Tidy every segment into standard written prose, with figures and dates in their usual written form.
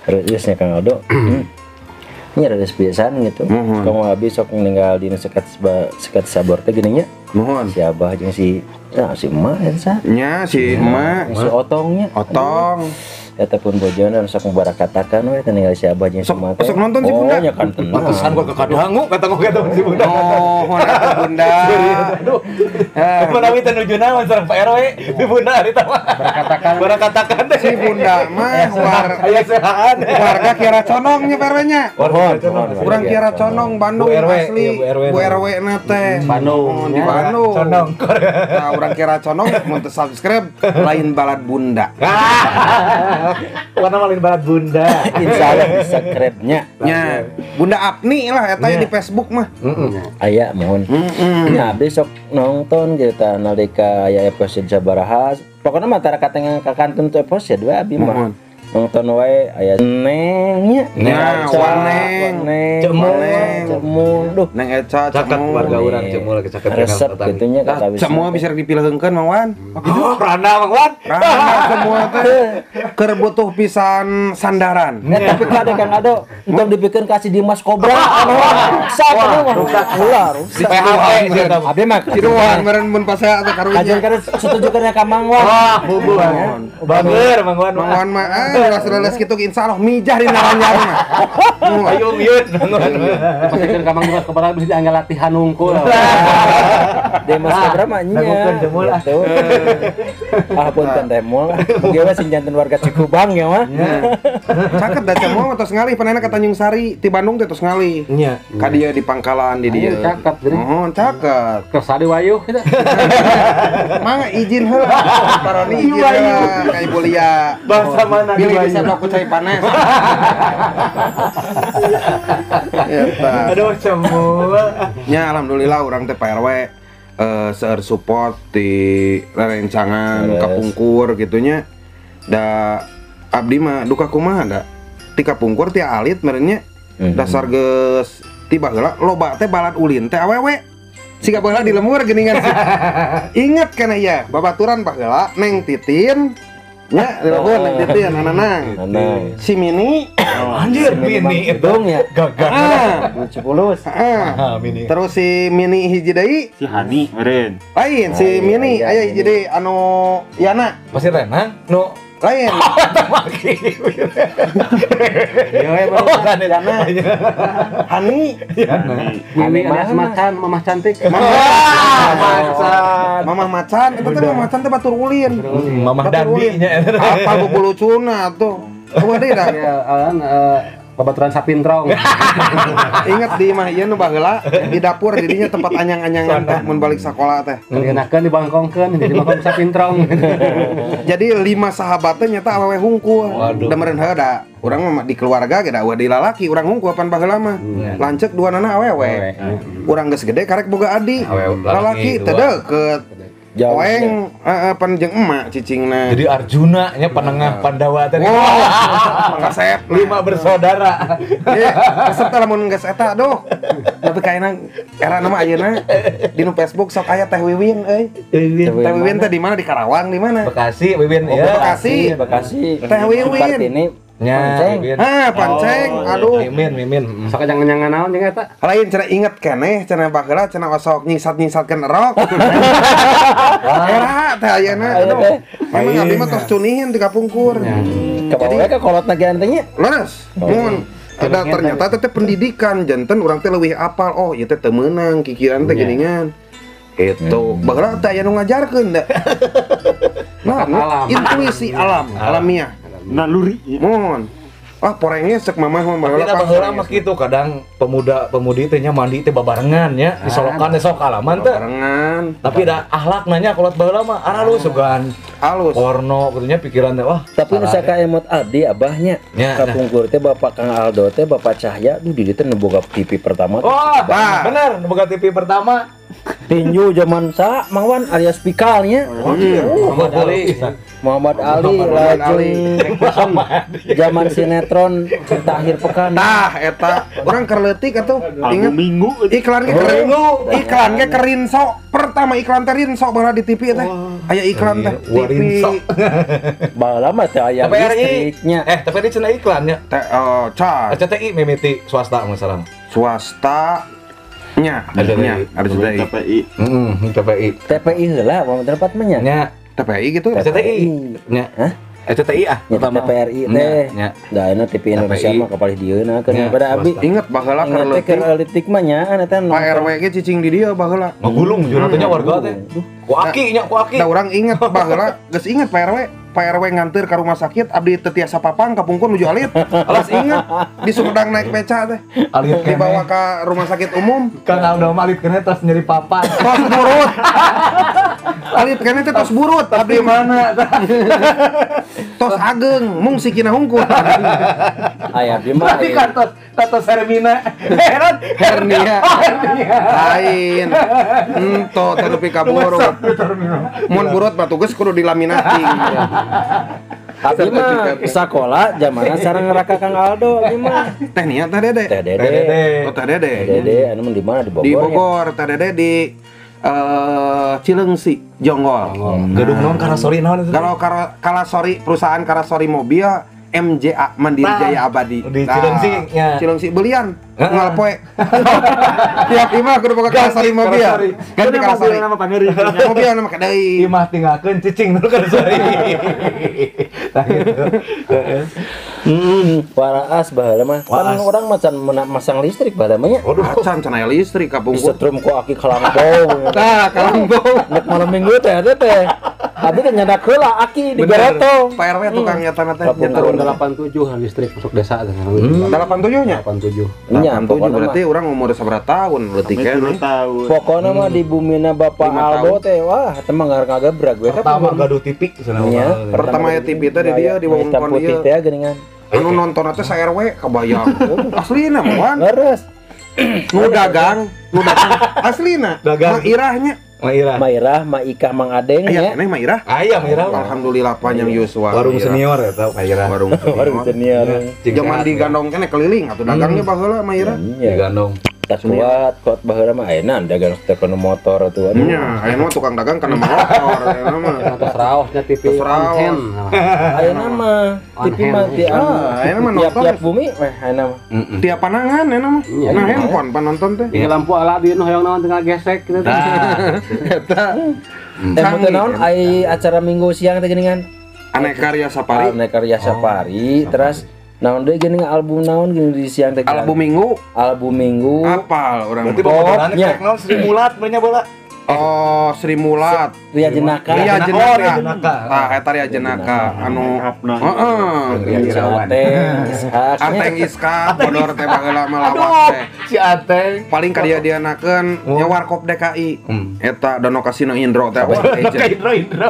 Terus nya Kang Aldo. Ini ada kebiasaan gitu. Kamu habis sok meninggal di sekat sabor teh gini nya. Mohon. Si Abah jeung si emak eta. Nya si emak, Si Otongnya. Otong. Eta pun bojona sok barakatakan we teh ningali si Abah jeung si emak. Sok nonton si Bunda. Oh nya kan tenang. Pantesan gua kekadangu kata si Bunda. Oh, atuh Bunda. Aduh. Menawi teh nuju naon sareng Pak RW di Bunda ari tah mah. Barakatakan teh Si Bunda mah aya sehaan. warga Kiara Condong nya PRW-nya. Urang Iya, Kiara Condong Bandung Bu RW, asli. iya, Bu RW. Bu RW na teh. Bandung Di Bandung. Condong. Nah, urang Kiara Condong mun teu subscribe lain balad Bunda. Warna malin barat Bunda. Insyaallah bisa subscribe-nya. Nya Bunda Apni lah eta Nya. di Facebook mah. Aya mohon. Nya abdi sok nonton kita nalika aya episode sabaraha. Pokona mah tara kateng kakantun tu episode we abi mah. Nonton wae aya nengnya. Nya Waneng. Cemul. Duh, Neng Eca Caket Cemul. warga urang cemul ke caket resep gitunya kata bisa. Semua bisa dipilihkeun Mang Wan. Rana Mang Wan. Rana semua teh keur butuh pisan sandaran. Tapi kade Kang Ado untuk dipikeun kasih Dimas Cobra anu rusak anu mah ulah Di rusak. PHP Abi mah Kiduan meureun mun pasea teh karunya. kajian kada setujukeun ka Mang Wan. Wah, bubuh. Bager Mang Wan. Mang Wan mah leles kitu insyaallah mijah di naranjang mah. Ayo miut Mang Wan. Pasikeun ka Mang Dimas Cobra bisa anggal latihan hungkul. Dimas Cobra mah nya. Lakukeun jemul ah. Ah punten teh moal. Ge we sing janten warga Cikubang ya mah. Caket da Cemul tos ngalih panena ka Tanjung Sari ti Bandung teh tos ngalih. Nya. Ka dieu di pangkalan di dieu. Caket jadi. Mohon caket. Kesadi wayuh kita. Mangga izin heula. Paroni izin heula ka Ibu Lia. Bangsa mana di Pilih Bayu? bisa aku cai panas. Eta. Aduh cemul. Nya alhamdulillah urang teh Pak RW seueur support di rerencangan Beres. kapungkur gitunya. Da abdi mah duka kumaha da. Ti kapungkur ti alit merenya dasar geus tiba heula loba teh balad ulin teh awewe. Siga baheula di lemur geuningan sih. Ingat kana ya, babaturan baheula Neng Titin. Nya, di lemur Neng Titin ananang. Nanang. Si Mini. Anjir Mini itu Dong ya. gagah. Lucu pulus. Mini. Terus si Mini hiji deui Si Hani meren. lain si iya, Mini iya, aya iya. hiji deui anu Yana Pasti Renang nu lain. Yo Oh, kan Yana. Hani. Mimi alias macan, mamah cantik. Macan. Mamah Macan, itu teh Mamah Macan teh batur ulin. Mamah Batur ulin. Dandinya. Apa bubulucuna tuh. Eueuh deui dah. Ya, babaturan sapintrong. Ingat di imah ieu nu baheula di dapur di dinya tempat anyang-anyangan teh mun balik sakola teh. Enakeun dibangkongkeun jadi mangkong sapintrong. Jadi 5 sahabat teh nyata awewe hungkul. Waduh. Da meureun heuda. Urang mah di keluarga ge da ulah di lalaki, urang hungkul pan baheula mah. Lanceuk duanana awewe. Urang geus gede karek boga adik. Awewe, Lalaki lalaki teu dua. deukeut. Jauh. Poeng pan jeung emak cicingna. Jadi Arjuna nya penengah Pandawa tadi. Wah, kasep 5 bersaudara. Kasep teh lamun geus eta aduh. Tapi kaina era nama ayeuna di nu Facebook sok aya Teh Wiwin euy. Teh Wiwin teh di mana di Karawang di mana? Bekasi, Wiwin Oh, ya. Bekasi. Bekasi. Teh Wiwin. Kartini. Nya, Panceng. Wiwin. Panceng, Oh, aduh. Mimin. Sok jangan-jangan naon jeung eta. Lain cenah inget keneh cenah baheula cenah sok nyisat-nyisatkeun rok. Era teh ayeuna Aya aduh. teh. Memang abdi mah tos cunihin di kapungkur. Kabawa ka kolotna ge antenya. Leres. Mun ada ternyata teh pendidikan janten urang teh leuwih apal. Oh, ieu teh teu meunang kikiran teh geuningan. Itu baheula teh aya nu ngajarkeun da. Nah, alam. intuisi alam, alamiah. Naluri. Mohon. Ah, porengnya cek mamah mah Tapi da baheula mah kitu kadang pemuda-pemudi teh nya mandi teh babarengan nya, disolokan teh sok alaman teh. barengan. Tapi da akhlak nanya kolot baheula mah aralus sugan Halus. porno kitu pikiran teh wah. Tapi nu saka emot abdi abahnya. Ya, Kapungkur teh Bapak Kang Aldo teh Bapak Cahya di dieu teh nu boga TV pertama. Wah, Wah. bener boga TV pertama. Tinju zaman sa Mangwan alias Pikalnya. Muhammad Ali. Muhammad Ali Muhammad Ali. zaman sinetron Cerita Akhir Pekan. Tah eta urang keur leutik atuh inget Minggu iklan ge Rinso pertama iklan teh Rinso baheula di TV teh aya iklan teh TV Baheula mah teh aya TPRI. listriknya. Tapi ini cenah iklannya. teh ca RCTI mimiti swasta masalah. swasta nya Ada RCTI KPI. TPI. TPI heula mau tempat mah nya. Nya TPI gitu RCTI. Nya. Hah? RCTI ah. Nya TPRI teh. Nya. Da anu TV Indonesia TPI. mah kapalih dieuna kan Nya, pada abi. swasta. inget baheula keur Ingat teh keur leutik leutik mah nya eta Pak RW ge cicing di dieu baheula Ngagulung jeung teh warga teh. Ku aki nya ku aki. da urang inget baheula geus inget Pak RW nganter ke rumah sakit abdi teu tiasa papang kapungkur nuju alit alas inget di Sumedang naik beca teh Alit dibawa ke rumah sakit umum Kang Aldo malit kena tos nyeri papan. tos burut alit kene teh tos burut abdi mana tos ageng mung sikina hungkul Aya di mah. Tadi kan tos Hermina. Heran hernia lain ento teh nepi ka burut mun burut mah tugas kudu dilaminating Tapi mah sekolah zamanna sareng neraka Kang Aldo ieu mah. teh nia teh dede Teh Dede. oh teh dede Dede anu mah di mana di Bogor. di ya? Bogor teh dede di Cileungsi Jonggol Gedung naon karasori naon itu? kalau Kalasori perusahaan Kalasori mobil MJA Mandiri Tah. Jaya Abadi Di Cileungsi, nya. Cileungsi belian Heeh. ngal poe tiap imah kudu boga Kalasori mobil Kalasori. ganti Kalasori Nama paneri. mobil nama kadai Imah tinggalkeun cicing dulu karasori. Tah gitu. Waras baheula mah. Kan Waas. orang macan masang listrik baheula mah nya. Waduh. acan cenah listrik kapungkur Disetrum ku aki kalambong. tah kalambong Nek malam minggu teh ada teh. Abi teh nyandak heula aki di bener garotong. Pak RW tukang nyatana teh Kapungkur. nyetur Tahun 87 listrik masuk desa teh. 87 nya 87. Nya 87 pokona berarti mah. orang umur seberapa tahun leutik Sampai 2 kan tahun. Pokona mah di bumina Bapak 5 Aldo teh wah teh mah ngagebrak we Pertama gaduh tipik cenah. Nya. Pertama ya TV teh di dia di wewengkon putih dieu. teh geuningan. anu nonton teh sa RW kebayang aslina mah Leres. nu dagang aslina Dagang. mairahnya Maira. Mairah, Maika, Mang Adeng aya nya. keneh mairah Ayam Maira. alhamdulillah panjang Yuswa Warung Mairah. senior ya tau Maira. warung Warung senior senior. zaman digandong keneh keliling atuh dagangnya baheula mairah Iya. Digandong. Tak kuat baheula mah ayeuna dagang telepon motor atuh. nya aya mah tukang dagang kana motor aya mah Atas raosnya TV Atas raos. Anhen. Ayeuna mah TV mah ti ayeuna mah nonton tiap bumi weh ayeuna mah. tiap panangan aya mah Iya. nah handphone panonton teh Ini lampu Aladin hoyong naon tengah gesek gitu. eta Teh naon ai acara Minggu siang teh geuningan. Aneka Karya Safari Aneka Karya Safari terus naon deui geuning album naon geuning di siang teh. album minggu Album Minggu. apal orang Berarti mah. bobotorannya nya. kayak naon Sri Mulat banyak bola. oh Sri Mulat Ria Jenaka. Ria Oh, Jenaka. Ria Jenaka. Tah eta Ria Jenaka anu Apna. heeh. Ria Irawan. Ishak. Ateng Iska bodor teh baheula mah lawas teh. Si Ateng. Paling ka dia nakeun nya Warkop DKI. Eta Dono Kasino Indro teh Kayak agent. Indro.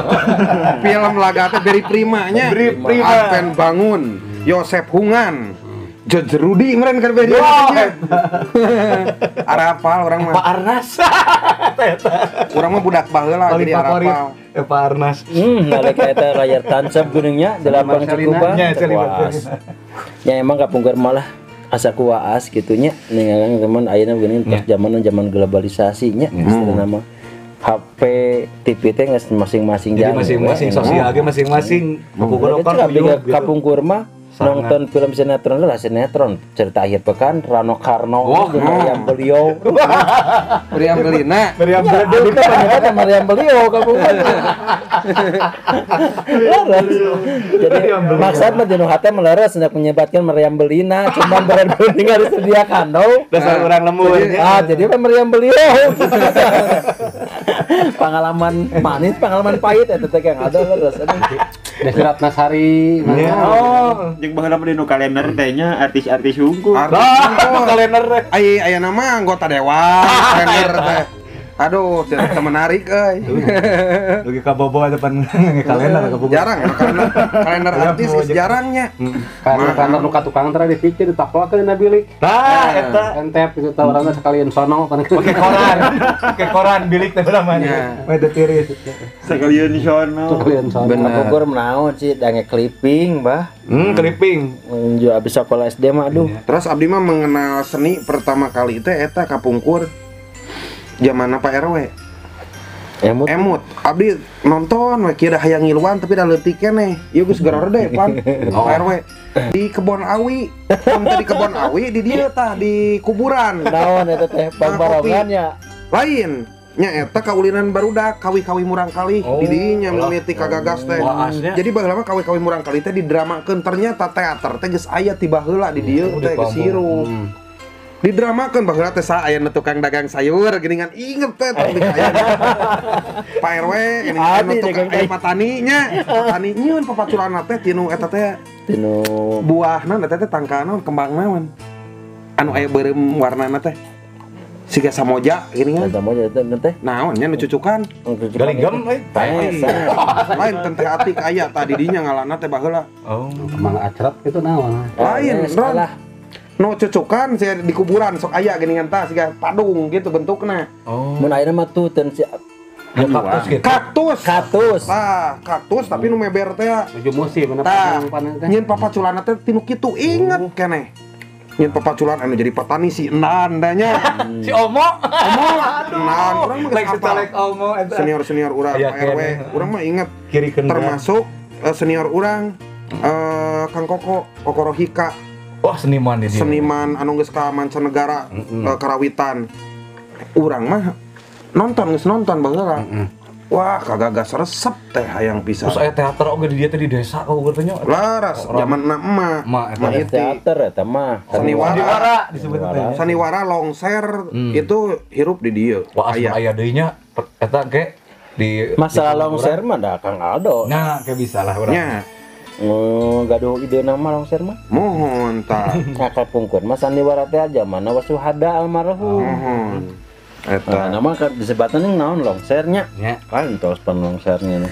Film laga teh Beri Prima nya. Beri Prima. Adven Bangun, Yosep Hungan. George Rudy meren kan beri Wah. Arapal orang Pak mah. Arnas. Urang mah budak baheula Paling jadi favorit. Arapal. Pak Arnas. Nalika eta layar tancap geuningnya di lapang Marcelina. Cikupa. Nya, Celina. Waas. Ya emang kapungkur malah asa ku waas gitunya ningalang teman ayeuna geuning pas zaman globalisasi nya istilahna mah. HP TV teh geus masing-masing Jadi jalan, masing-masing we. sosial ge masing-masing. Pokoknya kan Tapi uyuh gitu. kapungkur mah nonton film sinetron lah sinetron Cerita Akhir Pekan Rano Karno jeung Meriam Beliau. Meriam Belina. Meriam Ya, Abi teh penyebat sama Meriam Beliau kapungkur. Leres. Jadi maksud mah dinu hate meleres hendak menyebatkan Meriam Belina cuman berat tinggal disediakan do. Dasar orang lembur. Jadi mah Meriam Beliau. Pengalaman manis, pengalaman pahit eta teh yang ada leres. Desi Ratnasari. Oh. Jeung baheula di nu kalender teh nya artis-artis unggul. Kalender teh. Aya nama anggota dewan, kalender teh. Aduh, tidak menarik euy. Lagi kabobo depan kalender kabogo. Jarang kalender artis jarangnya. Kalender nu ka tukang teh dipikir ditaplakeun na bilik. Nah, eta Entep itu tawaranna sekalian sono kan. pakai koran bilik teh namanya. Mete tiris. Sekalian sono. Sekalian sono. Bogor menaon sih dange clipping, Bah. Clipping. Menju abis sekolah SD mah aduh. Terus abdi mah mengenal seni pertama kali teh eta kapungkur zamanna Pak RW. Emut, abdi nonton we kieu da hayang ngiluan tapi da leutik keneh. Ieu geus geror deh pan. Pak RW di Kebon Awi. Di Kebon Awi di dieu tah di kuburan. Naon eta teh pambarongannya. Lain nya eta kaulinan barudak kawi-kawi murang kali di dinya mimiti kagagas teh. Jadi baheula mah kawi-kawi murang kali teh didramakeun ternyata teater teh geus aya ti baheula di dieu teh geus hirup. Didramakeun baheula teh sa aya tukang dagang sayur geuningan inget teh tapi aya Pak RW ini anu tukang aya pataninya patani nyieun papaculanna teh tinu eta teh Tinu buahna eta teh tangka naon kembang naon anu aya beureum warnana teh siga samoja geuningan eta moja eta teh. naon nya nu cucukan Galinggam we. lain teh atik aya tadi dinya ngalanna teh baheula Oh. Kemang acrap itu naon. lain Ron no cucukan saya di kuburan sok aya geuningan tah siga padung gitu bentukna. Oh. Mun ayeuna mah tuh teu si Kaktus gitu. Kaktus. Tah, kaktus tapi nu meber teh. Menuju musim mana Tah, panen teh. nyeun papaculana teh tinu kitu inget keneh. Nyeun papaculan anu jadi petani si Enan danya. Si Omo. Enan urang mah Like geus setelek apa? Omo eta. Senior urang Aya Pak RW. keneh. Urang mah inget Kiri kendang. termasuk senior urang Kang Koko Rohika. Wah, seniman dia. Seniman anu geus ka mancanegara karawitan. Urang mah geus nonton baheula. Wah, kagagas resep teh hayang pisan. Terus aya teater oge di dia teh di desa kok gertanya. Laras zamanna emak. Emak eta. Mah Ada itu. teater eta mah. Sandiwara disebut teh. Sandiwara longser itu hirup di dieu. Wah, aya deui nya eta ge di Masalah longser mah da Kang Aldo. Nah, kayak bisa lah urang. Nya, Gaduh ide nama longser mah. mohon tah. Akal pungkur mah sandiwara teh aja mana wasuhada almarhum. Mohon. Eta Nama kan disebatan yang naon longsernya. Nya. Kan tos pan longsernya.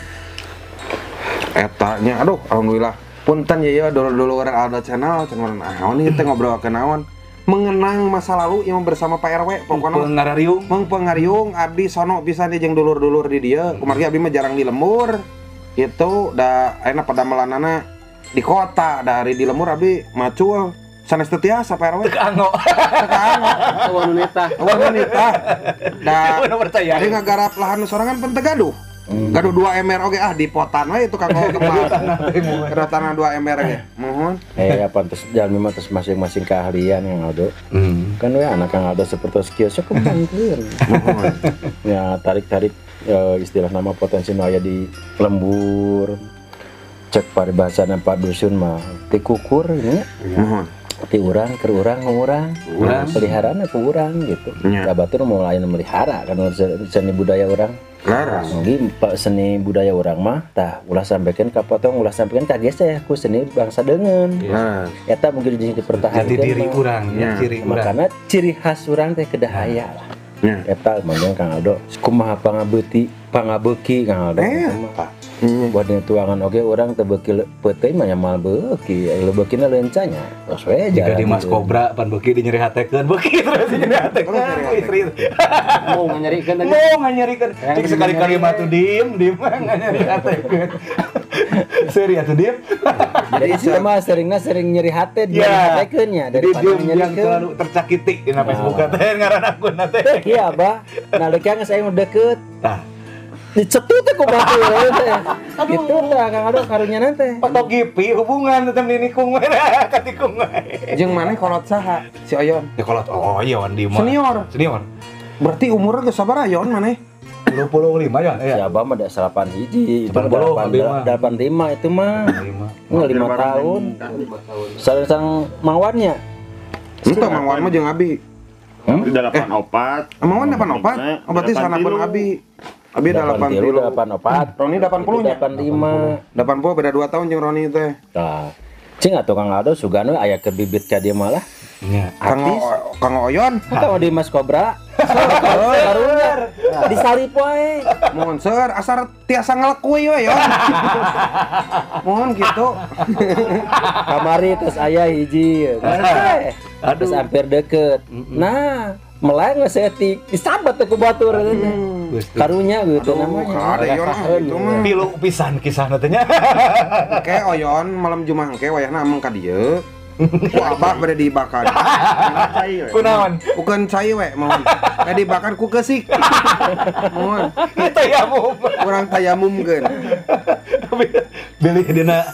eta nya aduh alhamdulillah. Punten ya dulur-dulur Aldo channel naon ieu teh ngobrol ke naon. Mengenang masa lalu yang bersama Pak RW pokokna Pengarariung. mengpengariung abdi sono pisan jeung dulur-dulur di dieu. Kumargi abdi mah jarang di lembur. Itu da ayeuna pada melanana di kota dari di lembur abdi macul sanes teu tiasa Pak RW. Teu ango. Wanita. Wanita. Da Mana percaya. ari ngagarap lahan sorangan pun teu gaduh. Gaduh 2 ember oge di potan we itu kanggo kembang. Gaduh tanah 2 ember ge. Mohon. Apa terus jalmi mah terus masing-masing keahlian yang Aldo. Kan we anak Kang Aldo seperti kiosnya kembangkeun. Mohon. Ya tarik-tarik istilah nama potensi nu aya di lembur. Cek paribasana Pak Dusun mah ti kukur ini Mohon. ti urang keur urang ngurang. Peliharana ku urang gitu. Nya. Da batur mau lain melihara kan seni budaya urang. Laras. Mungkin seni budaya orang mah tah ulah sampaikan ka potong ulah sampaikan ka geseh ku seni bangsa deungeun. Laras. Eta mungkin dipertahankan. Jadi diri mah. urang, Ya. ciri urang. Makana ciri khas urang teh kedahaya lah. Nya. Eta mangga Kang Aldo kumaha pangabeuki Kang Aldo. Pak. Nya. Buat tuangan oge urang teu beuki peuteui mah nyamal beuki, anu beukina leuncanya. Tos we Jika jalan di Mas gitu. Kobra pan beuki di nyeri hatekeun beuki terus di nyeri hatekeun istri. Mau nyarikeun tadi. Mau nganyarikeun. Cik sekali-kali mah tuh diem nganyari hatekeun. Seri atuh diem. Jadi ieu mah sering nyeri hate di hatekeun nya Jadi daripada diem yang nyerikeun. selalu tercakiti di Facebook teh ngaran akun teh. Iya, Bah. Nalika geus aya nu deukeut. Tah, Dicetut teh ku batur teh. Gitu tah Kang Aldo karunya teh. foto gipi hubungan teh nikung we katikung we. Jeung maneh kolot saha? Si Oyon. Ya kalau oh iya wan di mah. Senior. Berarti umurnya geus sabaraha Yon maneh? 25 ya? Iya. Si Abah mah da 8 hiji, itu 80, Abi mah. 85 itu mah. 5 tahun. Sareng mawannya. Itu Mang Wan mah jeung Abi. Di 84. Mang Wan 84. Oh, berarti sanapun Abi. Abi 83, 84. Roni 80 nya. 85. 80 beda 2 tahun jeung Roni teh. Tah. Cing atuh Kang Aldo sugano aya ke bibit ka dia malah. Nya. Kang Oyon. Tahu di Mas Kobra. Karunya disalip wae. Mohon seur asar tiasa ngelekuy we yo. Mohon gitu. Kamari terus aya hiji. Terus hampir deket. Nah, meleng ngesetik disabat tuh ku batur karunya gitu namanya. Ada yon gitu mah. Pilu pisan kisahna teh nya. Oke Oyon malam Jumat engke wayahna ameng ka dieu. Ku abah bade dibakar. Kunaon? Bukan cai we mohon. Bade dibakar ku keusik. Mohon. Tayamum. Urang tayamumkeun. Bilih dina.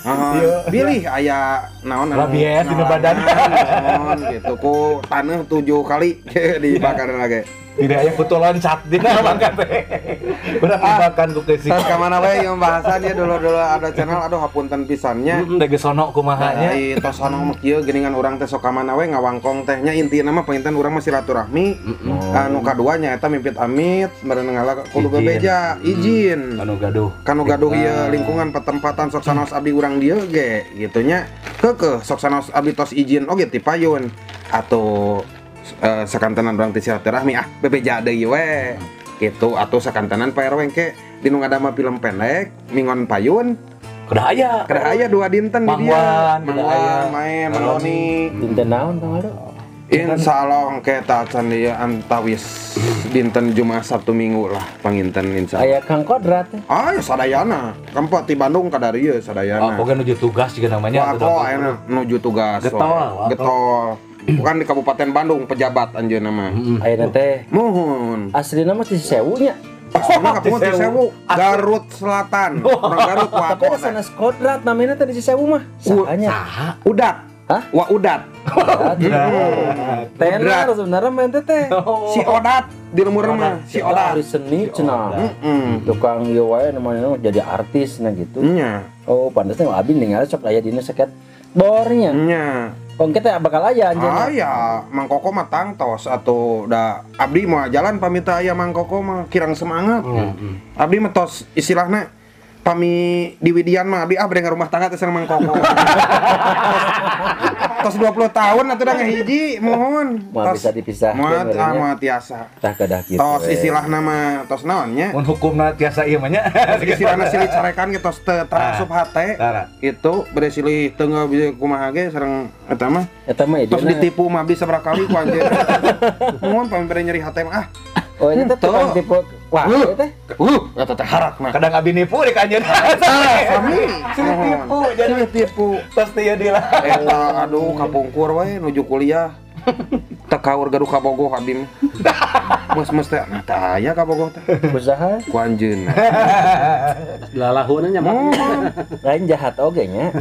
Bilih aya naon Rabies dina badan. Mohon gitu ku taneuh 7 kali dibakar lagi. Tidak aya kutu loncat dina mangkat teh. Urang dibakan ku keusik. Tas ka mana we yang bahasannya dulu ada channel aduh hapunten pisannya. Dege sono kumaha nya. Ai tos sono mah kieu geuningan urang teh sok ka mana we ngawangkong teh nya intina mah painten urang mah silaturahmi. Anu kadua nya eta mimpit amit meureun ngala kudu bebeja izin. Kanu gaduh ieu lingkungan petempatan sok sanaos abdi urang dieu ge gitu nya. Keukeuh sok sanaos abdi tos izin oge ti payun atuh sakantenan urang teh silaturahmi bebeja deui we. Gitu atuh sakantenan Pak RW engke dinu ngadama film pendek mingon payun Kedah aya 2 dinten di dia. Mangwan main meloni. Dinten naon Kang Aldo? Insyaallah engke ta can dieu antawis dinten Jumat Sabtu Minggu lah panginten insyaallah. Aya Kang Kodrat. Ya sadayana. Kampo ti Bandung ka dari ieu sadayana. Oke nuju tugas juga namanya. Wah, ayeuna nuju tugas. Getol. Bukan di Kabupaten Bandung pejabat anjeunna mah. Ayeuna teh Mohon. aslina mah ti sewunya. Aslinya kapunten Sewu, Garut Selatan. Orang Garut Tapi ada sanes Kodrat namanya teh di Sewu mah. Sahanya. Udat. Hah? Wah udat. Tenar sebenarnya main teh. Si Odat di lumur mah si Odat. Dari seni cenah. Tukang ieu wae namanya jadi artis nah gitu. Nya. Oh, pantasnya abi ningali sok aya dina seket bornya. Nya. Kong kita bakal aya anjeunna. Ya, Mang Koko mah tangtos atuh da abdi mah jalan pamit aya Mang Koko mah kirang semangat. Abdi mah tos istilahna pami di Widian mah abdi bade rumah tangga teh sareng Mang Koko. Tos 20 tahun atuh da ngahiji mohon. Moal bisa dipisahkeun. Moal tiasa. Tah kedah kitu. Tos istilahna mah tos naon nya? Mun hukumna tiasa ieu mah nya. Istilahna silih carekan ge tos teu tarasup hate. Itu bade silih teu bisa kumaha ge sareng eta mah. Eta mah Tos ditipu mah abdi sabaraha kali ku anjeun. Mohon pami bade nyeri hate mah Oh, ini teh tukang tipu. Wah, ieu teh. Eta teh harak mah. Kadang abi nipu di kanjeun. Sami. Tipu jadi tipu. pasti ya dilah. Eta aduh kapungkur we nuju kuliah. Teu kaur gaduh ka Bogoh abdi mah. Mes teh tah aya ka Bogoh teh. Usaha Ku anjeun. Lalahuna nya mah. lain jahat oge nya.